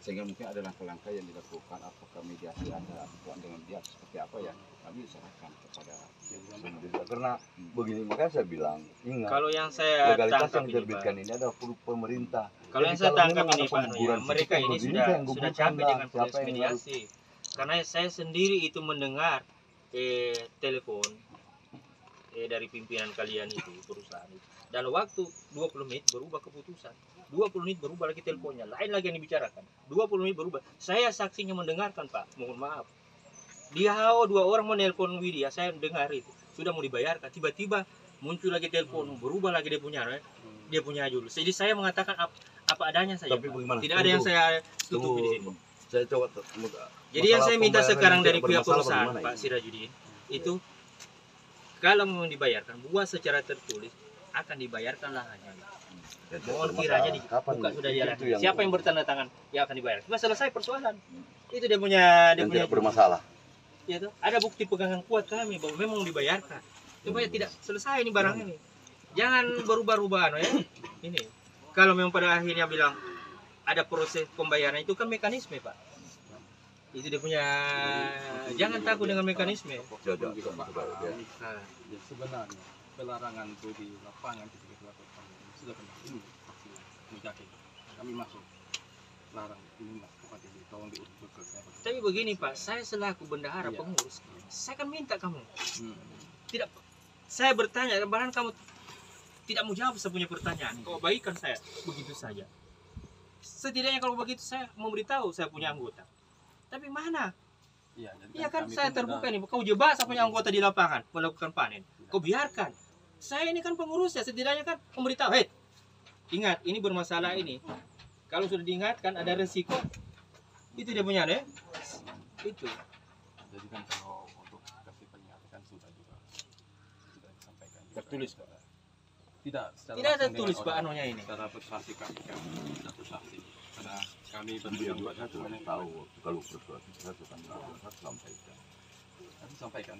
Sehingga mungkin ada langkah-langkah yang dilakukan, apakah mediasi Anda dengan dia seperti apa ya, kami serahkan kepada karena begini, makanya saya bilang ingat Kalau yang saya legalitas tangkap yang ini, diterbitkan Pak, ini adalah pemerintah. kalau yang Jadi saya kalau tangkap memang ini ada Pak, pengguguran mereka sedikit, ini begini sudah saya yang gugurkan capek lah. dengan Siapa proses yang harus mediasi. Karena saya sendiri itu mendengar telepon dari pimpinan kalian itu, perusahaan itu. Dalam waktu 20 menit berubah keputusan. 20 menit berubah lagi teleponnya. Lain lagi yang dibicarakan. 20 menit berubah. Saya saksinya mendengarkan, Pak. Mohon maaf. Dia dua orang mau nelpon Widya, saya dengar itu. Sudah mau dibayarkan. Tiba-tiba muncul lagi telepon, berubah lagi dia punya dulu. Jadi saya mengatakan apa adanya saja. Tapi Pak. bagaimana? Tidak ada yang saya tutupi di sini. Saya coba. Jadi yang saya minta sekarang dari pihak perusahaan, Pak Pak Sirajudin, itu kalau mau dibayarkan, buat secara tertulis akan dibayarkan lahannya. Mohon kiranya dibuka sudah jalan. Siapa yang bertanda tangan, ya akan dibayar. Sudah selesai persoalan. Itu dia punya tidak bermasalah. Ya tuh, ada bukti pegangan kuat kami bahwa memang dibayarkan. Supaya tidak selesai ini barang ini. Jangan berubah-ubah ya. Ini. Kalau memang pada akhirnya bilang ada proses pembayaran itu kan mekanisme, Pak. Itu dia punya, jangan takut dengan mekanisme. Ya, sebenarnya pelarangan itu di lapangan ketika dilakukan sudah kena ini masih mujahid. Kami masuk larang ini mas pokoknya tolong diurus betul. Tapi begini Pak, saya selaku bendahara pengurus, saya kan minta kamu. Tidak, saya bertanya, bahkan kamu tidak mau jawab saya punya pertanyaan. Kau baikkan saya begitu saja. Setidaknya kalau begitu saya memberitahu saya punya anggota. Tapi mana? Iya kan saya terbuka nih. Kau jebak saya punya anggota di lapangan melakukan panen. Kau biarkan. Saya ini kan pengurusnya, setidaknya kan memberitahu. Hei, ingat ini bermasalah ini. Kalau sudah diingatkan ada resiko. Itu dia punya deh. Itu. Jadi kan kalau untuk kasih peringatan sudah disampaikan. Tertulis Pak. Tidak tertulis Pak anunya ini. Secara persuasi kami satu saksi. Karena kami berdua Saya tahu kalau persuasi saya sampaikan. Kami sampaikan.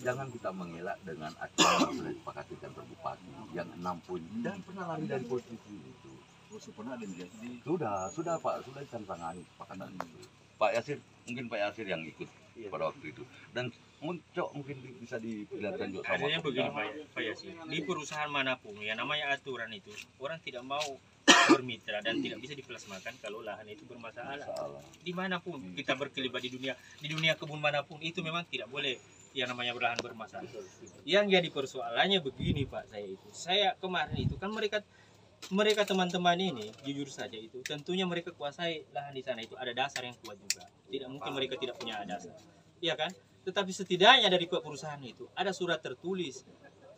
Jangan kita mengelak dengan acara yang sudah disepakati kantor bupati yang 6 poin. Jangan pernah lari dari posisi itu. Pernah ada mediasi Sudah Pak, sudah ditantangani kesepakatan itu. Pak Yasir, mungkin Pak Yasir yang ikut pada waktu itu. Dan mungkin bisa diperlihatkan juga sama. Adanya begini Pak Yasir, di perusahaan manapun ya namanya aturan itu orang tidak mau bermitra dan tidak bisa diplasmakan kalau lahan itu bermasalah. Dimanapun kita berkelibat di dunia kebun manapun itu memang tidak boleh yang namanya berlahan bermasalah. Yang jadi persoalannya begini Pak, saya kemarin itu kan mereka teman-teman ini jujur saja itu tentunya mereka kuasai lahan di sana, itu ada dasar yang kuat juga. Tidak mungkin mereka tidak punya dasar, iya kan? Tetapi setidaknya dari perusahaan itu ada surat tertulis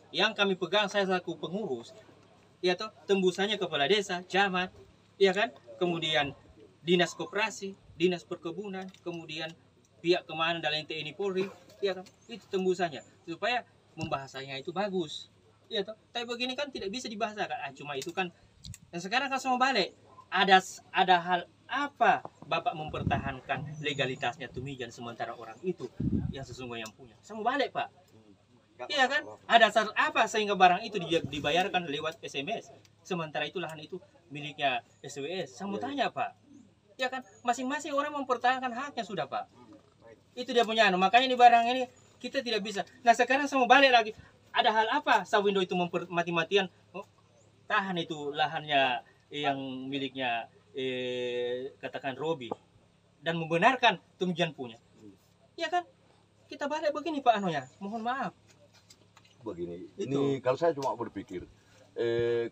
yang kami pegang, saya selaku pengurus, ya toh, tembusannya kepala desa, camat, iya kan? Kemudian dinas koperasi, dinas perkebunan, kemudian pihak keamanan dalam TNI Polri, iya kan? Itu tembusannya supaya membahasanya itu bagus. Iya toh, tapi begini kan tidak bisa dibahasakan. Cuma itu kan. Dan sekarang kan semua balik. Ada hal apa Bapak mempertahankan legalitasnya Tumijan sementara orang itu yang sesungguhnya yang punya. Semua balik Pak. Iya kan? Ada dasar apa sehingga barang itu dibayarkan lewat SMS. Sementara itu lahan itu miliknya SWS. Saya mau tanya Pak. Iya kan? Masing-masing orang mempertahankan haknya sudah Pak. Itu dia punya. Makanya di barang ini kita tidak bisa. Nah sekarang semua balik lagi. Ada hal apa Sawindo itu mati-matian tahan itu lahannya yang miliknya katakan Robi dan membenarkan Tumijan punya. Ya kan? Kita balik begini Pak Anoya. Mohon maaf. Begini, ini kalau saya cuma berpikir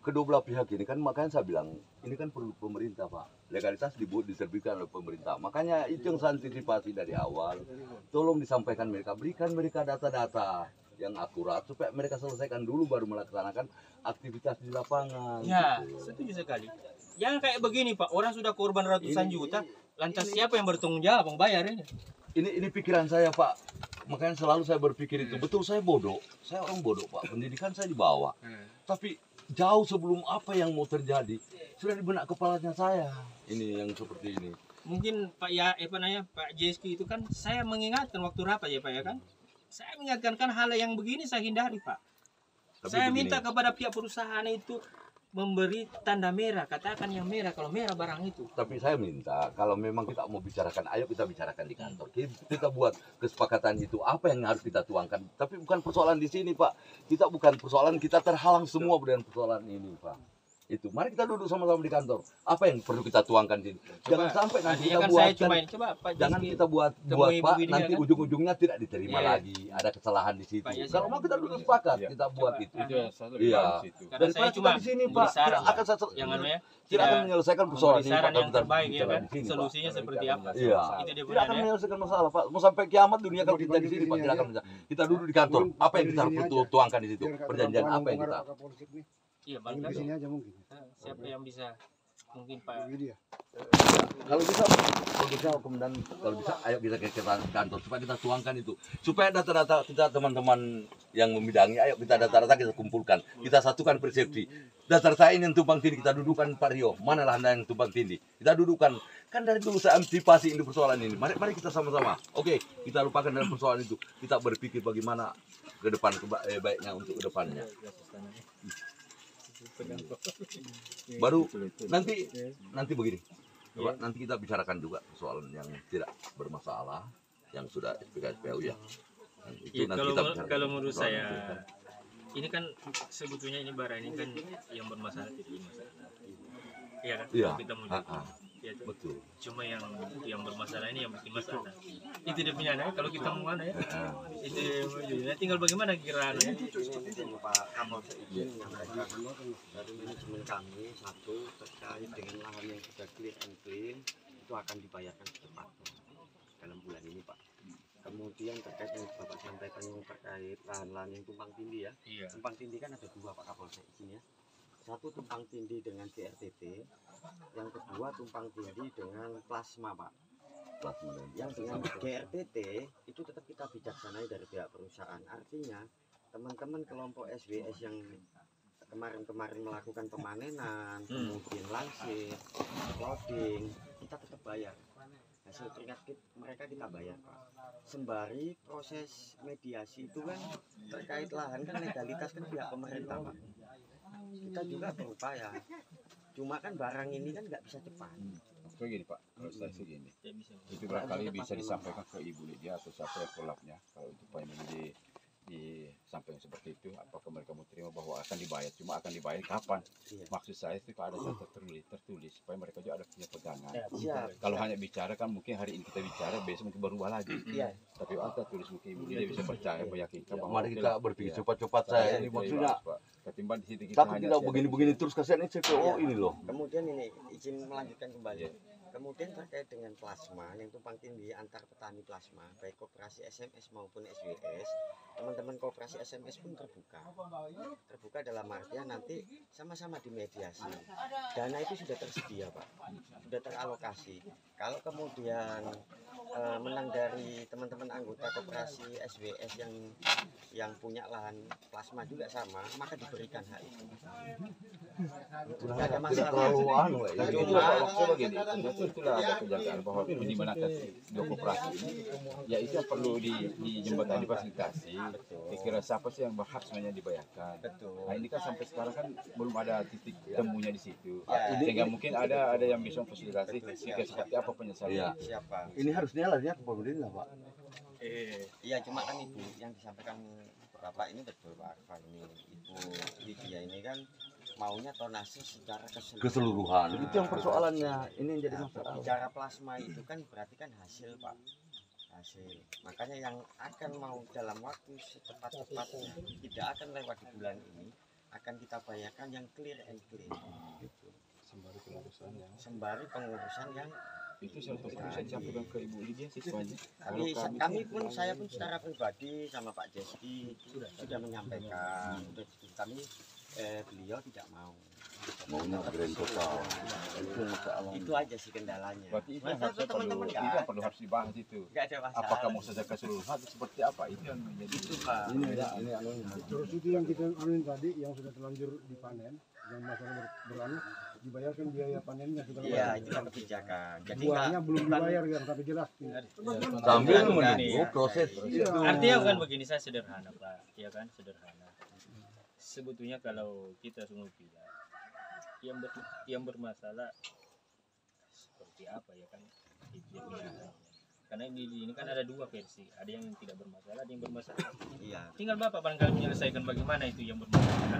kedua belah pihak ini kan, makanya saya bilang ini kan perlu pemerintah Pak. Legalitas diterbitkan oleh pemerintah. Makanya itu yang saya antisipasi dari awal. Tolong disampaikan mereka, berikan mereka data-data yang akurat supaya mereka selesaikan dulu baru melaksanakan aktivitas di lapangan. Ya, gitu. setuju sekali. Jangan kayak begini Pak, orang sudah korban ratusan juta, lantas siapa yang bertanggung jawab membayar ini? Ini pikiran saya Pak. Makanya selalu saya berpikir itu. Betul, saya bodoh. Saya orang bodoh Pak. Pendidikan saya di bawah. Tapi jauh sebelum apa yang mau terjadi sudah di benak kepalanya saya. Ini yang seperti ini. Mungkin Pak Pak Jeski itu kan saya mengingatkan waktu rapat ya Pak ya kan? Saya mengingatkan kan hal yang begini saya hindari Pak. Tapi saya begini, minta kepada pihak perusahaan itu memberi tanda merah, katakan yang merah kalau merah barang itu. Tapi saya minta kalau memang kita mau bicarakan, ayo kita bicarakan di kantor. Kita buat kesepakatan itu apa yang harus kita tuangkan. Tapi bukan persoalan di sini, Pak. Kita bukan persoalan, kita terhalang semua dengan persoalan ini, Pak. Itu, mari kita duduk sama-sama di kantor. Apa yang perlu kita tuangkan di sini? Jangan sampai nanti kita kan buat, saya cuma ini, coba Pak jangan Rizky kita buat temui Pak, Bu Widya, nanti kan? ujung-ujungnya tidak diterima Iya. lagi. Ada kesalahan di situ. Pak, ya, Kalau mau kita duduk sepakat, Iya. kita buat Coba. itu. Itu yang saya lebih Iya. paham situ. Karena Dan saya kita cuma di sini, memberi Pak, saran, tidak akan yang anu ya, tidak akan menyelesaikan persoalan memberi ini. saran Pak, yang kita terbaik ya bicara kan, di sini, Pak. solusinya seperti apa. Iya. Itu dia Tidak akan gunanya. menyelesaikan masalah, Pak. Mau sampai kiamat dunia kalau kita di sini, Pak, tidak akan menyelesaikan. Kita duduk di kantor. Apa yang kita harus tuangkan di situ? Perjanjian apa yang kita? Iya, Di barangkali sini aja mungkin. siapa yang bisa mungkin Pak Widya. Kalau bisa, kemudian kalau bisa, ayo kita ke kantor supaya kita tuangkan itu, supaya data-data kita teman-teman yang membidangi, ayo kita data-data kita kumpulkan, kita satukan persepsi. Data-data ini yang tumpang tindih kita dudukan, Pak Rio, mana lahan yang tumpang tindih, kita dudukan. Kan dari dulu saya antisipasi ini persoalan ini. Mari kita sama-sama. Oke, kita lupakan dari persoalan itu. Kita berpikir bagaimana ke depan baiknya untuk ke depannya. Baru nanti begini. Coba nanti kita bicarakan juga persoalan yang tidak bermasalah, yang sudah SPKSPU ya. Itu Ya, nanti kalau kita bicarakan. kalau menurut Persoalan saya itu. ini kan sebetulnya ini bara ini kan yang bermasalah tidak bermasalah. Iya kan? Iya. Kalau kita mau lihat. Ah, ah, Ya, tuh. betul. Cuma yang bermasalah ini yang bikin masalah. Itu dia punya anak. Kalau kita mau mana ya? Ah. Itu dia mau jadi. Nah, tinggal bagaimana kira ya? Pak Kapolsek izin menyampaikan dari manajemen kami satu terkait dengan lahan yang sudah clear and clean itu akan dibayarkan secepatnya dalam bulan ini Pak. Kemudian terkait yang Bapak sampaikan yang terkait lahan-lahan yang tumpang tindih ya. Iya. Tumpang tindih kan ada dua Pak Kapolsek izin ya. Satu tumpang tindih dengan GRTT, yang kedua tumpang tindih dengan plasma Pak. Plasma dan- Yang dengan GRTT itu tetap kita bijaksanai dari pihak perusahaan. Artinya teman-teman kelompok SWS yang kemarin-kemarin melakukan pemanenan, kemudian langsir, loading, kita tetap bayar. Hasil keringat mereka kita bayar Pak. Sembari proses mediasi itu kan terkait lahan kan legalitas kan pihak pemerintah Pak. Kita juga berupaya. Cuma kan barang ini kan nggak bisa cepat. Maksudnya gini Pak, kalau saya sih gini. Ya, bisa. Itu barangkali bisa disampaikan ke Ibu Lydia atau siapa yang kolabnya. Kalau untuk Pak ini disampaikan seperti itu, apakah mereka mau terima bahwa akan dibayar? Cuma akan dibayar kapan? Iya. Maksud saya itu kalau ada satu tertulis supaya mereka juga ada punya pegangan. Ya, Siap. Kalau hanya bicara kan mungkin hari ini kita bicara, besok mungkin berubah lagi. Iya. Tapi kita tulis mungkin Ibu Lydia bisa percaya, meyakinkan bahwa Mari kita oke, berpikir iya. cepat-cepat saya Iya, ini itu maksudnya. bagus, Pak. Ketimbang di sini Takut hanya kita siapa begini-begini yang- terus kasihan CPO ini loh. Kemudian ini izin melanjutkan kembali. Iya. Kemudian terkait dengan plasma yang tumpang tindih antar petani plasma, baik koperasi SMS maupun SWS, teman-teman koperasi SMS pun terbuka. Terbuka dalam artian nanti sama-sama dimediasi. Dana itu sudah tersedia Pak, sudah teralokasi. Kalau kemudian menang dari teman-teman anggota koperasi SWS yang punya lahan plasma juga sama, maka diberikan hak itu. Tidak ada Tidak masalah. terlalu anu ya. Tapi Cuma- itulah maksudnya begini, itulah ada kejagaan bahwa di mana dua koperasi ini, ya itu yang perlu di jembatan difasilitasi. Kira-kira siapa sih yang berhak sebenarnya dibayarkan? Betul. Nah ini kan sampai sekarang kan belum ada titik temunya di situ. Ya. Sehingga mungkin ada yang bisa memfasilitasi sehingga seperti apa penyelesaian. Iya. Siapa? Ini harusnya larinya ke pemerintah, Pak. Iya, cuma kan ibu yang disampaikan Bapak ini betul Pak Arfan, ini Ibu Lydia ini kan maunya tonase secara keseluruhan. Keseluruhan. Itu yang persoalannya. Ini yang jadi Nah, masalah. bicara plasma itu kan berarti kan hasil Pak, hasil. Makanya yang akan mau dalam waktu secepat-cepatnya tidak akan lewat di bulan ini akan kita bayarkan yang clear and clean. Gitu. Sembari pengurusan yang Itu salah satu bisa disampaikan ke Ibu Lydia siswanya. Kalau kami pun saya pun secara pribadi sama Pak Jeski sudah menyampaikan kami beliau tidak mau. Maunya grand total. Itu masalah. Itu aja sih kendalanya. berarti itu yang Masa harusnya perlu, teman-teman itu yang nggak perlu harus dibahas itu. nggak ada masalah. Apakah mau saja keseluruhan atau seperti apa itu yang menjadi Itu Pak. Ini anunya. Terus itu yang kita anuin tadi yang sudah terlanjur dipanen, yang masalah beranu dibayarkan biaya panennya segala Iya, macam. itu kan kebijakan. Jadi Buahnya belum bukan- dibayar yang tapi jelas. Sambil Bukan, menunggu ya. proses itu. Artinya bukan begini, saya sederhana Pak, ya kan sederhana. Sebetulnya kalau kita semua bilang yang bermasalah seperti apa ya kan itu ya. Karena di ini kan ada dua versi, ada yang tidak bermasalah, ada yang bermasalah. Iya. Tinggal Bapak barangkali menyelesaikan bagaimana itu yang bermasalah.